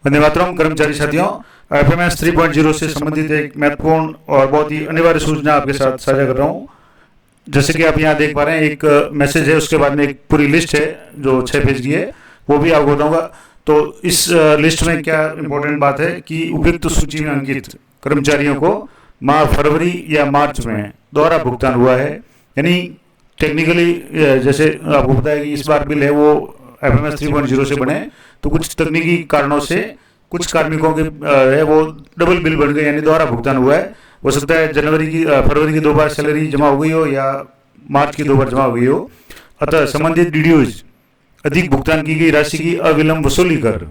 वंदे मातरम। कर्मचारी साथियों, एफएमएस 3.0 से संबंधित एक महत्वपूर्ण और बहुत ही अनिवार्य सूचना आपके साथ साझा कर रहा हूँ। जैसे कि आप यहाँ देख पा रहे हैं, एक मैसेज है, उसके बाद में एक पूरी लिस्ट है जो 6 पेज की है, वो भी आपको बताऊंगा। तो इस लिस्ट में क्या इंपॉर्टेंट बात है कि उपयुक्त सूची में अंकित कर्मचारियों को माह फरवरी या मार्च में दोहरा भुगतान हुआ है। यानी टेक्निकली जैसे आपको पता है कि इस बार बिल है वो एफएमएस 3.0 से बने, तो कुछ तकनीकी कारणों से कुछ कार्मिकों के है वो डबल बिल बन गए, यानी दोहरा भुगतान हुआ है। हो सकता है फरवरी की 2 बार सैलरी जमा हो गई हो या मार्च की 2 बार जमा हो गई हो। अतः संबंधित डीडीओज अधिक भुगतान की गई राशि की अविलंब वसूली कर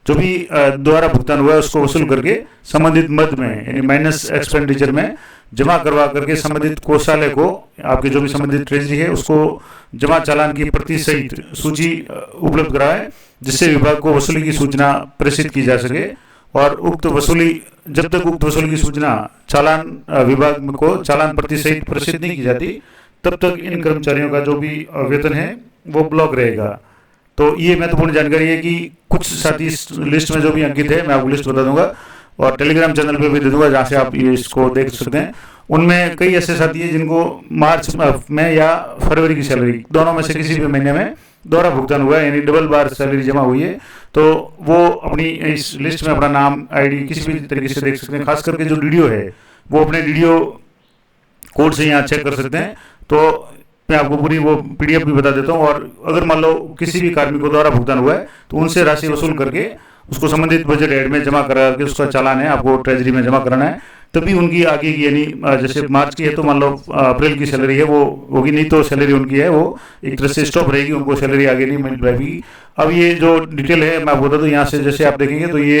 जो भी दोहरा भुगतान हुआ है उसको वसूल करके संबंधित मद में यानी माइनस एक्सपेंडिचर में जमा करवा करके संबंधित कोषालय को, आपके जो भी संबंधित ट्रेजरी है, उसको जमा चालान की प्रति सहित सूची उपलब्ध कराए, जिससे विभाग को वसूली की सूचना प्रेषित की जा सके। और उक्त वसूली जब तक उक्त वसूली की सूचना चालान विभाग को चालान प्रति सहित प्रेषित नहीं की जाती, तब तक इन कर्मचारियों का जो भी वेतन है वो ब्लॉक रहेगा। तो ये महत्वपूर्ण जानकारी है कि कुछ साथी इस लिस्ट में जो भी अंकित है, मैं आपको लिस्ट बता दूंगा और टेलीग्राम चैनल पे भी दे दूंगा, जहाँ से आप ये इसको देख सकते हैं। उनमें कई ऐसे साथी हैं जिनको मार्च में या फरवरी की सैलरी, दोनों में से किसी भी महीने में दोहरा भुगतान हुआ है, यानी डबल बार सैलरी जमा हुई है। तो वो अपनी इस लिस्ट में अपना नाम, आईडी किसी भी तरीके से देख सकते हैं। खास करके जो डीडीओ है वो अपने डीडीओ कोड से यहाँ चेक कर सकते हैं। तो मैं आपको पूरी वो पीडीएफ भी बता देता हूँ। और अगर मान लो किसी भी कार्मिक को द्वारा भुगतान हुआ है तो उनसे राशि वसूल करके उसको संबंधित बजट हेड में जमा करा के उसका चालान है आपको ट्रेजरी में जमा कराना है। तभी उनकी आगे की, यानी जैसे मार्च की है तो मान लो अप्रैल की सैलरी है वो होगी, नहीं तो सैलरी उनकी है वो एक तरह से स्टॉप रहेगी, उनको सैलरी आगे नहीं मिल पाएगी। अब ये जो डिटेल है मैं आपको बता दूँ, यहाँ से जैसे आप देखेंगे तो ये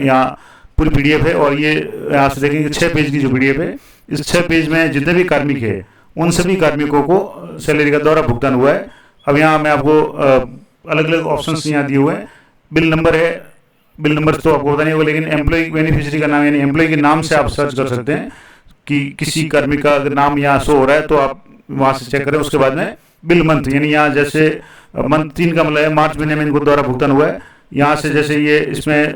यहाँ पूरी पीडीएफ है। और ये यहाँ से देखेंगे 6 पेज की जो पीडीएफ है, इस 6 पेज में जितने भी कार्मिक है उन सभी कार्मिकों को सैलरी का दोहरा भुगतान हुआ है। अब यहाँ मैं आपको अलग अलग ऑप्शंस यहाँ दिए हुए हैं। बिल नंबर है, बिल नंबर तो आपको पता नहीं होगा, लेकिन एम्प्लॉय बेनिफिशियरी का नाम, यानी एम्प्लॉय के नाम से आप सर्च कर सकते हैं कि किसी कार्मिक का अगर नाम यहाँ शो हो रहा है तो आप वहाँ से चेक करें। उसके बाद में बिल मंथ, यानी यहाँ जैसे मंथ 3 का मतलब है मार्च महीने में इनको दोहरा भुगतान हुआ है। यहाँ से जैसे ये इसमें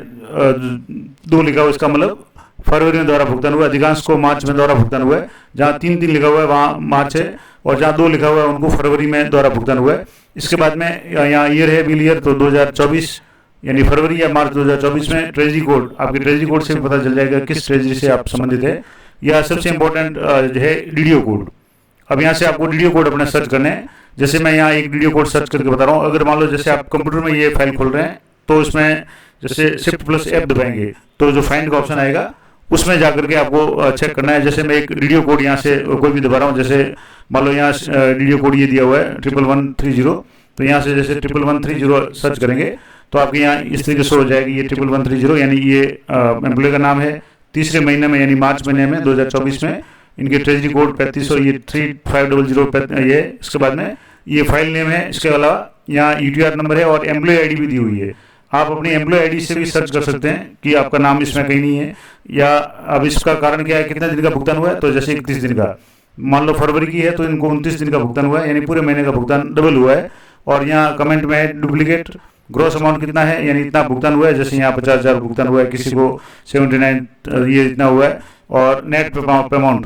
2 लिखा हुआ, इसका मतलब फरवरी में दोहरा भुगतान हुआ है। अधिकांश को मार्च में दोहरा भुगतान हुआ है। जहाँ 3 लिखा हुआ है वहाँ मार्च है, और जहाँ 2 लिखा हुआ है उनको फरवरी में दोहरा भुगतान हुआ है। इसके बाद में यहाँ ईयर है, बिल ईयर, तो 2024 यानी फरवरी या मार्च 2024 में ट्रेजरी कोड, आपके ट्रेजरी कोड से भी पता चल जाएगा किस ट्रेजरी से आप संबंधित है। या सबसे इंपॉर्टेंट जो है डीडीओ कोड। अब यहाँ से आपको डीडीओ कोड अपने सर्च करने हैं। जैसे मैं यहाँ एक डीडीओ कोड सर्च करके बता रहा हूँ। अगर मान लो जैसे आप कंप्यूटर में ये फाइल खोल रहे हैं तो इसमें जैसे Shift+F दबाएंगे तो जो फाइंड का ऑप्शन आएगा उसमें जाकर के आपको चेक करना है। जैसे मैं एक डीडीओ कोड यहाँ से कोई भी दबा रहा हूँ, जैसे मान लो यहाँ डीडीओ कोड ये दिया हुआ है 11130, तो यहाँ से जैसे 11130 सर्च करेंगे तो आपके यहाँ इस तरीके से हो जाएगी ये 11130, यानी ये एम्प्लॉय का नाम है। तीसरे महीने में यानी मार्च महीने में 2024 में इनके ट्रेजरी कोड 3500, ये 3500 ये। इसके बाद में ये फाइल नेम है। इसके अलावा यहाँ यूटीआर नंबर है और एम्प्लॉय आईडी भी दी हुई है। आप अपनी एम्प्लॉय आईडी से भी सर्च कर सकते हैं कि आपका नाम इसमें कहीं नहीं है। या अब इसका कारण क्या है, कितने दिन का भुगतान हुआ है, तो जैसे 31 दिन का, मान लो फरवरी की है तो इनको 29 दिन का भुगतान हुआ है, यानी पूरे महीने का भुगतान डबल हुआ है। और यहाँ कमेंट में है डुप्लीकेट ग्रॉस अमाउंट कितना है, यानी इतना भुगतान हुआ है। जैसे यहाँ 50,000 भुगतान हुआ है, किसी को 79 ये इतना हुआ है। और नेट अमाउंट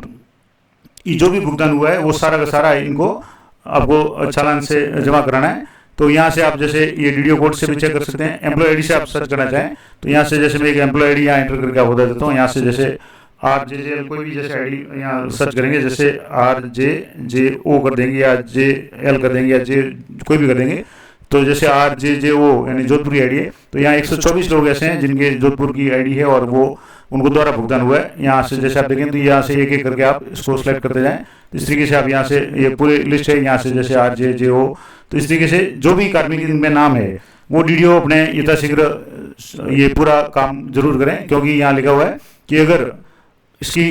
जो भी भुगतान हुआ है वो सारा का सारा इनको आपको चालान से जमा कराना है। तो यहाँ से आप जैसे ये डीडीओ कोड से भी चेक कर सकते हैं। एम्प्लॉय आईडी से आप सर्च करना चाहें तो यहाँ से जैसे मैं एक एम्प्लॉय आईडी यहाँ एंटर करके आपको बता देता हूँ। यहाँ से जैसे RJJL कोई भी जैसे आईडी यहाँ सर्च करेंगे, जैसे RJJO कर देंगे या JL कर देंगे या J कोई भी कर देंगे, तो जैसे RJJO यानी जोधपुर की आईडी है। तो यहाँ 124 लोग ऐसे हैं जिनके जोधपुर की आईडी है और वो उनको द्वारा भुगतान हुआ है। यहाँ से जैसे आप देखें तो यहाँ से एक एक करके आप इसको सेलेक्ट करते जाएं। तो इस तरीके से आप यहाँ से ये पूरी लिस्ट है, यहाँ से जैसे RJJO, तो इस तरीके से जो भी कार्मिक इनमें नाम है वो डीडीओ अपने यथाशीघ्र ये पूरा काम जरूर करें, क्योंकि यहाँ लिखा हुआ है कि अगर इसकी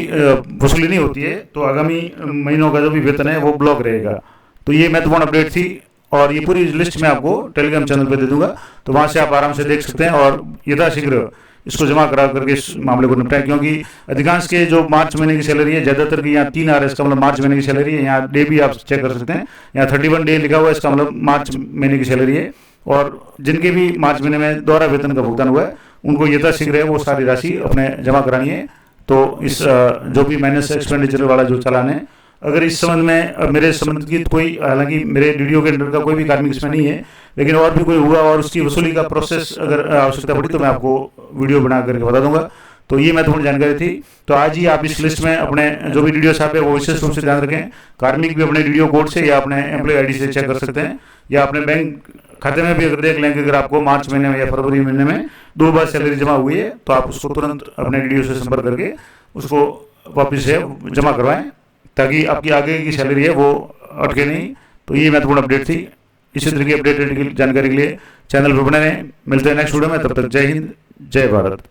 वसूली नहीं होती है तो आगामी महीनों का जो भी वेतन है वो ब्लॉक रहेगा। तो ये महत्वपूर्ण अपडेट थी और ये पूरी लिस्ट मैं आपको टेलीग्राम चैनल पर दे दूंगा, तो वहाँ से आप आराम से देख सकते हैं और यथाशीघ्र इसको जमा करा करके इस मामले को निपटाएं। क्योंकि अधिकांश के जो मार्च महीने की सैलरी है, ज़्यादातर की यहाँ 3 आ रहा है, इसका मतलब मार्च महीने की सैलरी है। यहाँ डे भी आप चेक कर सकते हैं, यहाँ 31 डे लिखा हुआ है, इसका मतलब मार्च महीने की सैलरी है। और जिनके भी मार्च महीने में दोहरा वेतन का भुगतान हुआ है उनको यथाशीघ्र है वो सारी राशि अपने जमा करानी है। तो इस जो भी माइनस एक्सपेंडिचर वाला जो चालान है, अगर इस संबंध में मेरे संबंध की कोई, हालांकि मेरे वीडियो के अंदर का कोई भी कार्मिक इसमें नहीं है, लेकिन और भी कोई हुआ और उसकी वसूली का प्रोसेस अगर आवश्यकता पड़ी तो मैं आपको वीडियो बना करके बता दूंगा। तो ये महत्वपूर्ण जानकारी थी। तो आज ही आप इस लिस्ट में अपने जो भी डीडीओ साहब है वो विशेष रूप से ध्यान रखें। कार्मिक भी अपने डीडीओ कोड से या अपने एम्प्लॉय आईडी से चेक कर सकते हैं, या अपने बैंक खाते में भी अगर देख लें कि अगर आपको मार्च महीने में या फरवरी महीने में 2 बार सैलरी जमा हुई है तो आप उसको तुरंत अपने डीडीओ से संपर्क करके उसको वापस से जमा करवाएं, ताकि आपकी आगे की सैलरी है वो अटके नहीं। तो ये महत्वपूर्ण अपडेट थी। इसी तरह की अपडेटेड जानकारी के लिए चैनल पर बने रहें। मिलते हैं नेक्स्ट वीडियो में, तब तक जय हिंद, जय भारत।